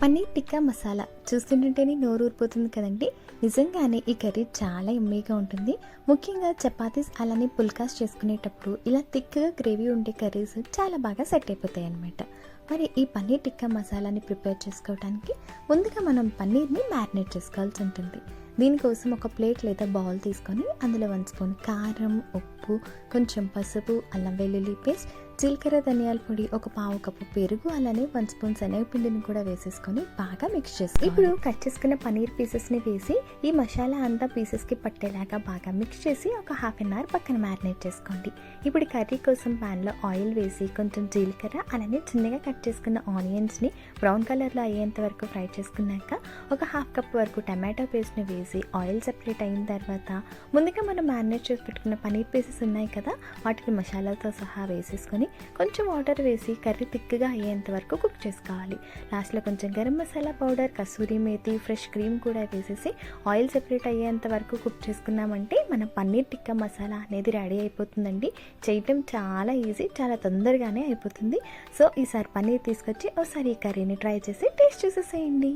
పన్నీర్ టిక్కా మసాలా చూస్తుంటేనే నోరు ఊరిపోతుంది కదండి. నిజంగానే ఈ కర్రీ చాలా యమ్మీగా ఉంటుంది. ముఖ్యంగా చపాతీస్ అలానే పుల్కాస్ చేసుకునేటప్పుడు ఇలా థిక్గా గ్రేవీ ఉండే కర్రీస్ చాలా బాగా సెట్ అయిపోతాయి అన్నమాట. మరి ఈ పన్నీర్ టిక్కా మసాలాని ప్రిపేర్ చేసుకోవడానికి ముందుగా మనం పన్నీర్ని మ్యారినేట్ చేసుకోవాల్సి ఉంటుంది. దీనికోసం ఒక ప్లేట్ లేదా బౌల్ తీసుకొని అందులో 1 స్పూన్ కారం, ఉప్పు, కొంచెం పసుపు, అల్లం వెల్లుల్లి పేస్ట్, జీలకర్ర ధనియాల పొడి, ఒక పావు కప్పు పెరుగు, అలానే 1 స్పూన్ శనగపిండిని కూడా వేసేసుకొని బాగా మిక్స్ చేసుకోవాలి. ఇప్పుడు కట్ చేసుకున్న పన్నీర్ పీసెస్ని వేసి ఈ మసాలా అంతా పీసెస్కి పట్టేలాగా బాగా మిక్స్ చేసి ఒక ½ అన్ అవర్ పక్కన మ్యారినేట్ చేసుకోండి. ఇప్పుడు కర్రీ కోసం ప్యాన్లో ఆయిల్ వేసి కొంచెం జీలకర్ర అలానే చిన్నగా కట్ చేసుకున్న ఆనియన్స్ని బ్రౌన్ కలర్లో అయ్యేంత వరకు ఫ్రై చేసుకున్నాక ఒక ½ కప్ వరకు టమాటో పేస్ట్ని వేసి ఆయిల్ సెపరేట్ అయిన తర్వాత ముందుగా మనం మ్యారినేట్ చేసి పెట్టుకున్న పన్నీర్ పీసెస్ ఉన్నాయి కదా, వాటిని మసాలాతో సహా వేసేసుకొని కొంచెం వాటర్ వేసి కర్రీ థిక్గా అయ్యేంత వరకు కుక్ చేసుకోవాలి. లాస్ట్లో కొంచెం garam masala powder, kasuri methi, fresh cream కూడా వేసేసి ఆయిల్ సెపరేట్ అయ్యేంత వరకు కుక్ చేసుకున్నామంటే మన పన్నీర్ టిక్కా మసాలా అనేది రెడీ అయిపోతుందండి. చేయటం చాలా ఈజీ, చాలా తొందరగానే అయిపోతుంది. సో ఈసారి పన్నీర్ తీసుకొచ్చి ఒకసారి ఈ కర్రీని ట్రై చేసి టేస్ట్ చూసేసేయండి.